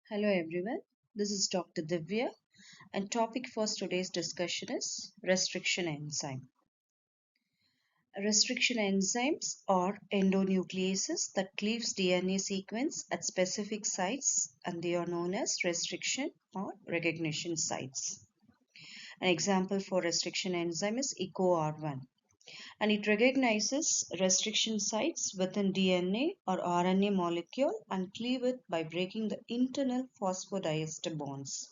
Hello everyone, this is Dr. Divya and topic for today's discussion is restriction enzyme. Restriction enzymes are endonucleases that cleaves DNA sequence at specific sites and they are known as restriction or recognition sites. An example for restriction enzyme is EcoR1 and it recognizes restriction sites within DNA or RNA molecule and cleave it by breaking the internal phosphodiester bonds,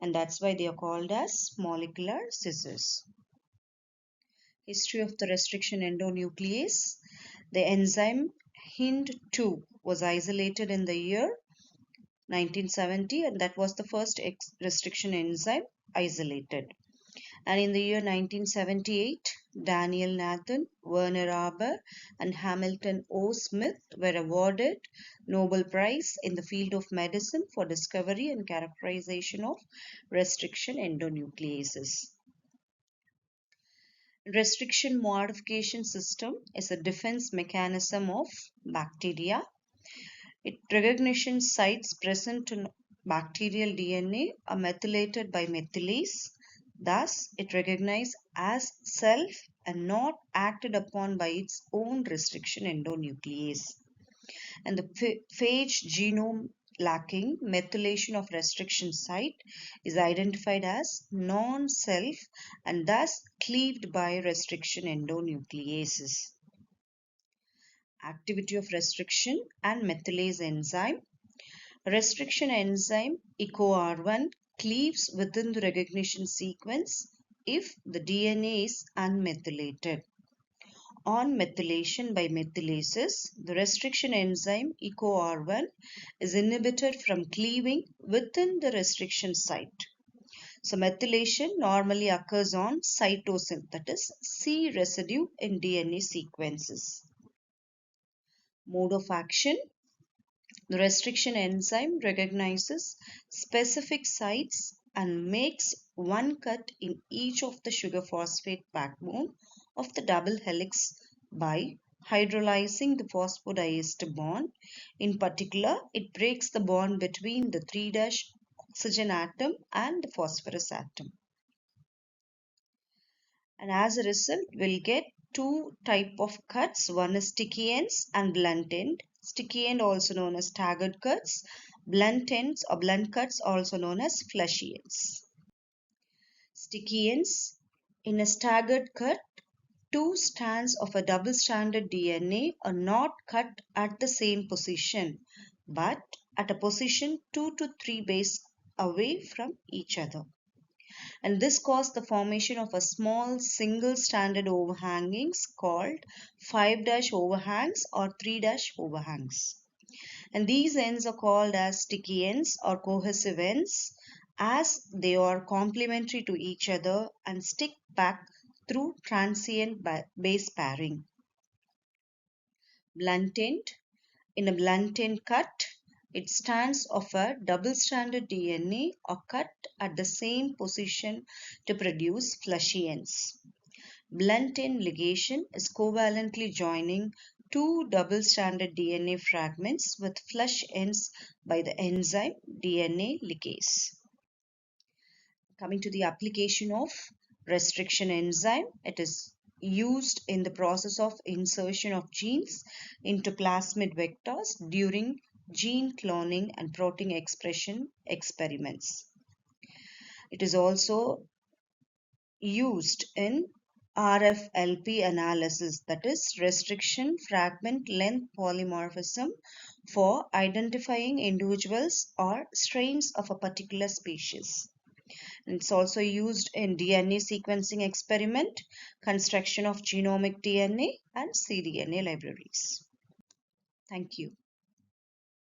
and that's why they are called as molecular scissors. History of the restriction endonuclease. The enzyme Hind2 was isolated in the year 1970 and that was the first restriction enzyme isolated. And in the year 1978, Daniel Nathan, Werner Aber, and Hamilton O. Smith were awarded Nobel Prize in the field of medicine for discovery and characterization of restriction endonucleases. Restriction modification system is a defense mechanism of bacteria. Its recognition sites present in bacterial DNA are methylated by methylase. Thus, it recognized as self and not acted upon by its own restriction endonuclease. And the phage genome lacking methylation of restriction site is identified as non-self and thus cleaved by restriction endonucleases. Activity of restriction and methylase enzyme. Restriction enzyme EcoR1 cleaves within the recognition sequence if the DNA is unmethylated. On methylation by methylases, the restriction enzyme EcoR1 is inhibited from cleaving within the restriction site. So methylation normally occurs on cytosine, that is C residue in DNA sequences. Mode of action. The restriction enzyme recognizes specific sites and makes one cut in each of the sugar phosphate backbone of the double helix by hydrolyzing the phosphodiester bond. In particular, it breaks the bond between the 3' oxygen atom and the phosphorus atom. And as a result, we'll get two type of cuts. One is sticky ends and blunt end. Sticky end also known as staggered cuts. Blunt ends or blunt cuts also known as fleshy ends. Sticky ends. In a staggered cut, two strands of a double-stranded DNA are not cut at the same position, but at a position 2 to 3 base away from each other. And this caused the formation of a small single-stranded overhangings called 5' overhangs or 3' overhangs. And these ends are called as sticky ends or cohesive ends as they are complementary to each other and stick back through transient base pairing. Blunt end. In a blunt end cut, its strands of a double-stranded DNA are cut at the same position to produce fleshy ends. Blunt end ligation is covalently joining two double-stranded DNA fragments with flush ends by the enzyme DNA ligase. Coming to the application of restriction enzyme, it is used in the process of insertion of genes into plasmid vectors during gene cloning and protein expression experiments. It is also used in RFLP analysis, that is restriction fragment length polymorphism, for identifying individuals or strains of a particular species. And it's also used in DNA sequencing experiment, construction of genomic DNA and cDNA libraries. Thank you.